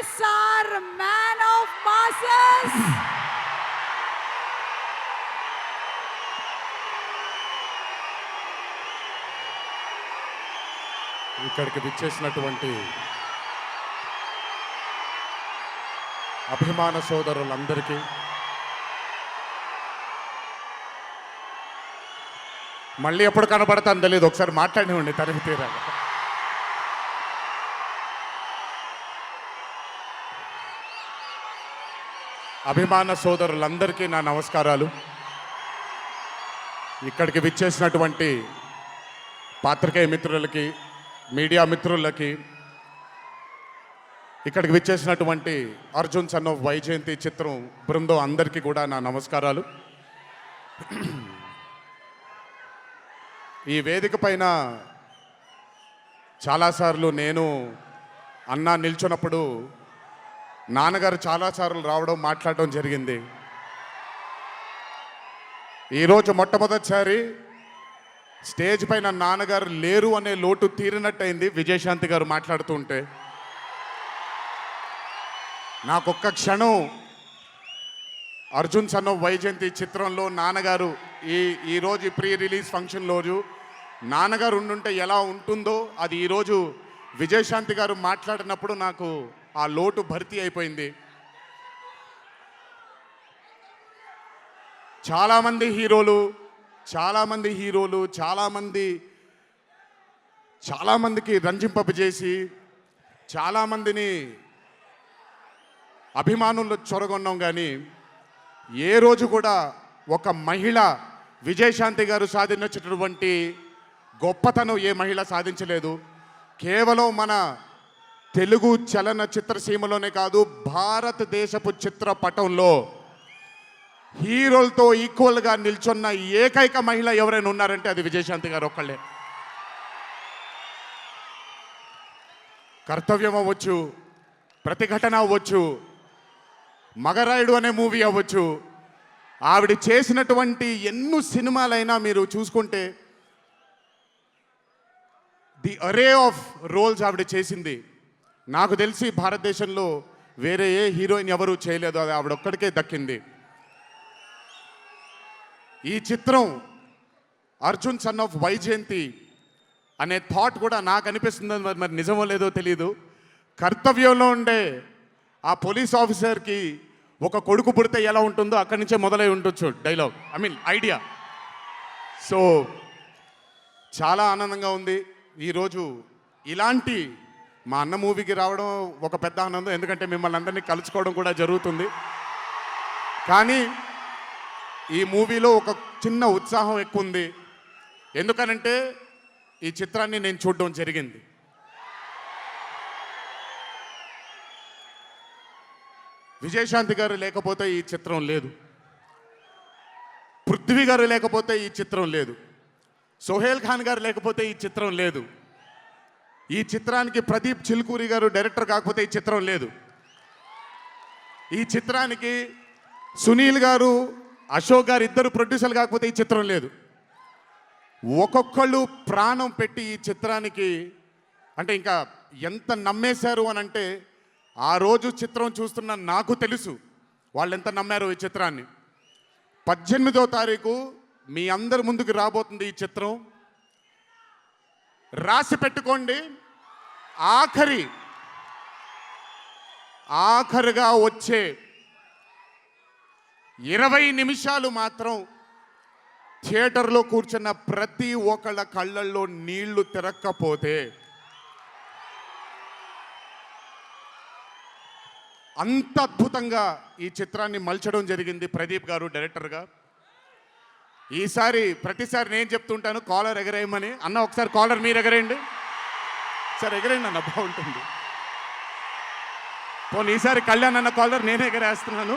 SR Man of Masses. ఇక్కడికి విచ్చేసినటువంటి అభిమాన సోదరులందరికీ మళ్ళీ ఎప్పుడు కనబడతాను తెలియదు, ఒకసారి మాట్లాడివ్వండి తనివి తీరాలి. అభిమాన సోదరులందరికీ నా నమస్కారాలు. ఇక్కడికి విచ్చేసినటువంటి పాత్రికేయ మిత్రులకి, మీడియా మిత్రులకి, ఇక్కడికి విచ్చేసినటువంటి అర్జున్ సన్ ఆఫ్ వైజయంతి చిత్రం బృందం అందరికీ కూడా నా నమస్కారాలు. ఈ వేదిక పైన చాలాసార్లు నేను అన్నా నిల్చున్నప్పుడు నాన్నగారు చాలాసార్లు రావడం, మాట్లాడడం జరిగింది. ఈరోజు మొట్టమొదటిసారి స్టేజ్ పైన నాన్నగారు లేరు అనే లోటు తీరినట్టయింది విజయశాంతి గారు మాట్లాడుతుంటే. నాకొక్క క్షణం అర్జున్ సన్ ఆఫ్ వైజయంతి చిత్రంలో నాన్నగారు ఈరోజు ప్రీ రిలీజ్ ఫంక్షన్ రోజు నాన్నగారు ఉండుంటే ఎలా ఉంటుందో అది ఈరోజు విజయశాంతి గారు మాట్లాడినప్పుడు నాకు ఆ లోటు భర్తీ అయిపోయింది. చాలామంది హీరోలు చాలామందికి రంజింపజేసి చాలామందిని అభిమానులు చొరగొన్నాం, కానీ ఏ రోజు కూడా ఒక మహిళ విజయశాంతి గారు సాధించినటువంటి గొప్పతనం ఏ మహిళ సాధించలేదు. కేవలం మన తెలుగు చలన చిత్రసీమలోనే కాదు, భారతదేశపు చిత్రపటంలో హీరోలతో ఈక్వల్గా నిల్చున్న ఏకైక మహిళ ఎవరైనా ఉన్నారంటే అది విజయశాంతి గారు ఒక్కళ్ళే. కర్తవ్యం అవ్వచ్చు, ప్రతిఘటన అవ్వచ్చు, మగరాయుడు అనే మూవీ అవ్వచ్చు, ఆవిడ చేసినటువంటి ఎన్నో సినిమాలైనా మీరు చూసుకుంటే ది అరే ఆఫ్ రోల్స్ ఆవిడ చేసింది. నాకు తెలిసి భారతదేశంలో వేరే ఏ హీరోయిన్ ఎవరూ చేయలేదు, అది ఆవిడ ఒక్కడికే దక్కింది. ఈ చిత్రం అర్జున్ సన్ ఆఫ్ వైజయంతి అనే థాట్ కూడా నాకు అనిపిస్తుంది, మరి నిజమో లేదో తెలియదు. కర్తవ్యంలో ఉండే ఆ పోలీస్ ఆఫీసర్కి ఒక కొడుకు పుడితే ఎలా ఉంటుందో అక్కడి నుంచే మొదలై ఉండొచ్చు డైలాగ్, ఐడియా. సో చాలా ఆనందంగా ఉంది ఈరోజు ఇలాంటి మా అన్న మూవీకి రావడం ఒక పెద్ద ఆనందం, ఎందుకంటే మిమ్మల్ని అందరినీ కలుసుకోవడం కూడా జరుగుతుంది. కానీ ఈ మూవీలో ఒక చిన్న ఉత్సాహం ఎక్కువ ఉంది. ఎందుకనంటే ఈ చిత్రాన్ని నేను చూడడం జరిగింది. విజయశాంతి గారు లేకపోతే ఈ చిత్రం లేదు, పృథ్వీ గారు లేకపోతే ఈ చిత్రం లేదు, సోహేల్ ఖాన్ గారు లేకపోతే ఈ చిత్రం లేదు, ఈ చిత్రానికి ప్రదీప్ చిల్కూరి గారు డైరెక్టర్ కాకపోతే ఈ చిత్రం లేదు, ఈ చిత్రానికి సునీల్ గారు, అశోక్ గారు ఇద్దరు ప్రొడ్యూసర్లు కాకపోతే ఈ చిత్రం లేదు. ఒక్కొక్కళ్ళు ప్రాణం పెట్టి ఈ చిత్రానికి అంటే ఇంకా ఎంత నమ్మేశారు అని అంటే, ఆ రోజు చిత్రం చూస్తున్న నాకు తెలుసు వాళ్ళు ఎంత నమ్మారో ఈ చిత్రాన్ని. 18వ తారీఖు మీ అందరి ముందుకు రాబోతుంది ఈ చిత్రం. రాసి పెట్టుకోండి, ఆఖరిగా వచ్చే 20 నిమిషాలు మాత్రం థియేటర్లో కూర్చున్న ప్రతి ఒక్కళ్ళ కళ్ళల్లో నీళ్లు తిరక్కపోతే అంత అద్భుతంగా ఈ చిత్రాన్ని మలచడం జరిగింది ప్రదీప్ గారు డైరెక్టర్గా. ప్రతిసారి నేను చెప్తుంటాను కాలర్ ఎగరేయమని. అన్న ఒకసారి కాలర్ మీరు ఎగరేయండి సార్, ఎగరేయండి అన్న, బాగుంటుంది. పోనీ ఈసారి కళ్యాణ్ అన్న కాలర్ నేనే ఎగరేస్తున్నాను.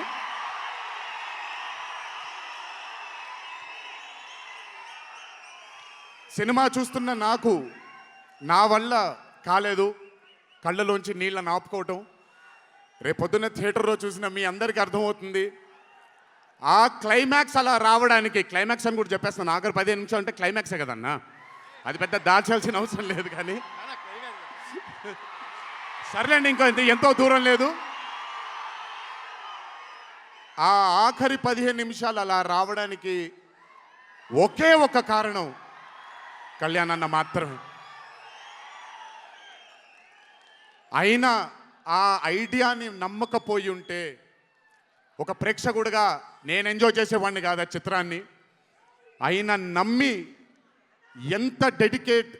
సినిమా చూస్తున్న నాకు నా వల్ల కాలేదు కళ్ళలోంచి నీళ్ళని ఆపుకోవటం. రేపొద్దున్న థియేటర్లో చూసిన మీ అందరికీ అర్థమవుతుంది. ఆ క్లైమాక్స్ అలా రావడానికి, క్లైమాక్స్ అని కూడా చెప్పేస్తాను, ఆఖరి 15 నిమిషాలు అంటే క్లైమాక్సే కదన్నా, అది పెద్ద దాచాల్సిన అవసరం లేదు. కానీ సర్లేండి, ఇంకా ఎంతో దూరం లేదు. ఆ ఆఖరి 15 నిమిషాలు అలా రావడానికి ఒకే ఒక కారణం కళ్యాణ్ అన్న మాత్రమే. అయినా ఆ ఐడియాని నమ్మకపోయి ఉంటే ఒక ప్రేక్షకుడిగా నేను ఎంజాయ్ చేసేవాడిని కాదు ఆ చిత్రాన్ని. అయినా నమ్మి ఎంత డెడికేట్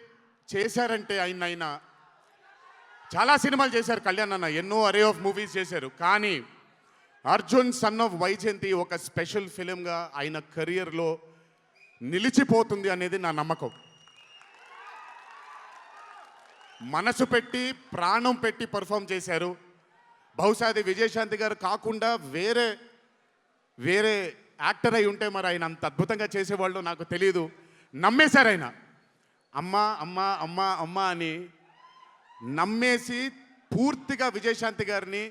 చేశారంటే ఆయన చాలా సినిమాలు చేశారు కళ్యాణ్ అన్న, ఎన్నో అరే ఆఫ్ మూవీస్ చేశారు. కానీ అర్జున్ సన్ ఆఫ్ వైజయంతి ఒక స్పెషల్ ఫిలింగా ఆయన కెరియర్లో నిలిచిపోతుంది అనేది నా నమ్మకం. మనసు పెట్టి ప్రాణం పెట్టి పర్ఫామ్ చేశారు. బహుశా అది విజయశాంతి గారు కాకుండా వేరే యాక్టర్ అయి ఉంటే మరి ఆయన అంత అద్భుతంగా చేసేవాళ్ళు నాకు తెలియదు. నమ్మేశారు ఆయన. అమ్మ అమ్మ అమ్మ అమ్మ అని నమ్మేసి పూర్తిగా విజయశాంతి గారిని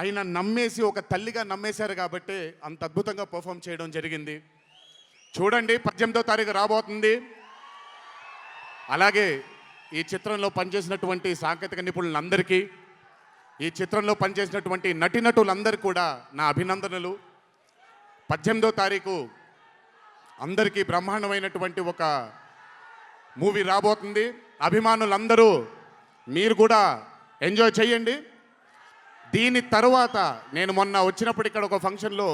ఆయన నమ్మేసి ఒక తల్లిగా నమ్మేశారు కాబట్టి అంత అద్భుతంగా పర్ఫామ్ చేయడం జరిగింది. చూడండి, 18వ తారీఖు రాబోతుంది. అలాగే ఈ చిత్రంలో పనిచేసినటువంటి సాంకేతిక నిపుణులందరికీ, ఈ చిత్రంలో పనిచేసినటువంటి నటీనటులందరికీ కూడా నా అభినందనలు. 18వ తారీఖు అందరికీ బ్రహ్మాండమైనటువంటి ఒక మూవీ రాబోతుంది. అభిమానులందరూ మీరు కూడా ఎంజాయ్ చేయండి. దీని తర్వాత నేను మొన్న వచ్చినప్పుడు ఇక్కడ ఒక ఫంక్షన్లో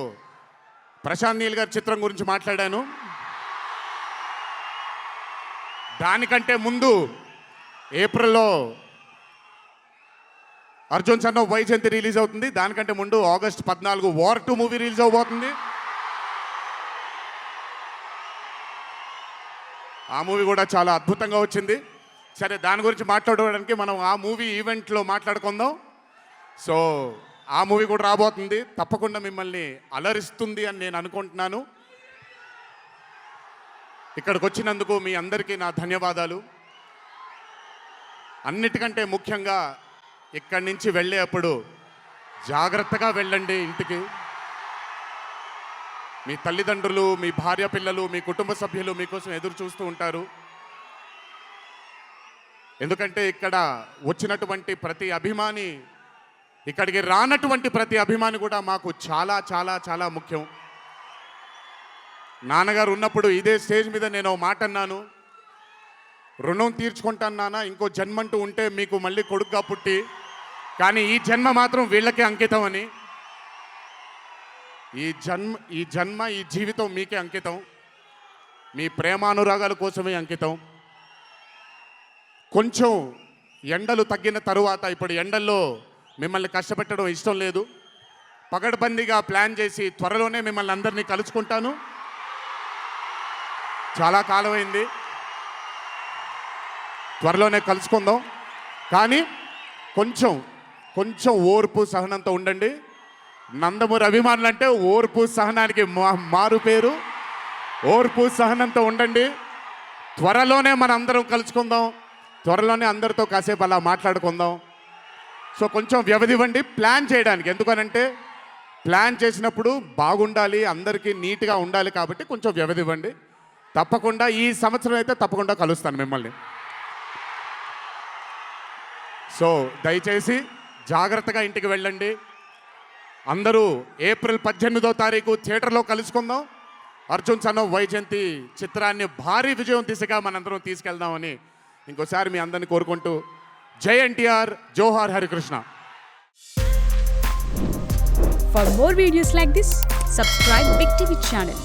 ప్రశాంత్ నీల్ గారి చిత్రం గురించి మాట్లాడాను. దానికంటే ముందు ఏప్రిల్లో Arjun son of Vyjayanthi release అవుతుంది. దానికంటే ముందు ఆగస్ట్ 14 వార్ 2 మూవీ రిలీజ్ అవబోతుంది. ఆ మూవీ కూడా చాలా అద్భుతంగా వచ్చింది. సరే, దాని గురించి మాట్లాడడానికి మనం ఆ మూవీ ఈవెంట్లో మాట్లాడుకుందాం. సో ఆ మూవీ కూడా రాబోతుంది. తప్పకుండా మిమ్మల్ని అలరిస్తుంది అని నేను అనుకుంటున్నాను. ఇక్కడికి వచ్చినందుకు మీ అందరికీ నా ధన్యవాదాలు. అన్నిటికంటే ముఖ్యంగా ఇక్కడి నుంచి వెళ్ళేటప్పుడు జాగ్రత్తగా వెళ్ళండి ఇంటికి. మీ తల్లిదండ్రులు, మీ భార్య పిల్లలు, మీ కుటుంబ సభ్యులు మీకోసం ఎదురు చూస్తూ ఉంటారు. ఎందుకంటే ఇక్కడ వచ్చినటువంటి ప్రతి అభిమాని, ఇక్కడికి రానటువంటి ప్రతి అభిమాని కూడా మాకు చాలా చాలా చాలా ముఖ్యం. నాన్నగారు ఉన్నప్పుడు ఇదే స్టేజ్ మీద నేను ఒక మాట అన్నాను, రుణం తీర్చుకుంటాను నాన్న, ఇంకో జన్మంటూ ఉంటే మీకు మళ్ళీ కొడుకుగా పుట్టి, కానీ ఈ జన్మ మాత్రం వీళ్ళకే అంకితం అని. ఈ జన్మ ఈ జీవితం మీకే అంకితం, మీ ప్రేమానురాగాల కోసమే అంకితం. కొంచెం ఎండలు తగ్గిన తరువాత, ఇప్పుడు ఎండల్లో మిమ్మల్ని కష్టపెట్టడం ఇష్టం లేదు, పగడ్బందీగా ప్లాన్ చేసి త్వరలోనే మిమ్మల్ని అందరినీ కలుసుకుంటాను. చాలా కాలమైంది, త్వరలోనే కలుసుకుందాం. కానీ కొంచెం ఓర్పు సహనంతో ఉండండి. నందమూరి అభిమానులు అంటే ఓర్పు సహనానికి మారు పేరు. ఓర్పు సహనంతో ఉండండి. త్వరలోనే మనం అందరం కలుసుకుందాం, త్వరలోనే అందరితో కాసేపు అలా మాట్లాడుకుందాం. సో కొంచెం వ్యవధి ఇవ్వండి ప్లాన్ చేయడానికి. ఎందుకనంటే ప్లాన్ చేసినప్పుడు బాగుండాలి, అందరికీ నీట్గా ఉండాలి, కాబట్టి కొంచెం వ్యవధి ఇవ్వండి. తప్పకుండా ఈ సంవత్సరం అయితే తప్పకుండా కలుస్తాను మిమ్మల్ని. సో దయచేసి జాగ్రత్తగా ఇంటికి వెళ్ళండి. అందరూ ఏప్రిల్ 18వ తారీఖు థియేటర్లో కలుసుకుందాం. అర్జున్ సన్ ఆఫ్ వైజయంతి చిత్రాన్ని భారీ విజయం దిశగా మనందరం తీసుకెళ్దామని ఇంకోసారి మీ అందరిని కోరుకుంటూ, జై ఎన్టీఆర్, జోహార్ Harikrishna. For more videos like this, subscribe Big TV channel.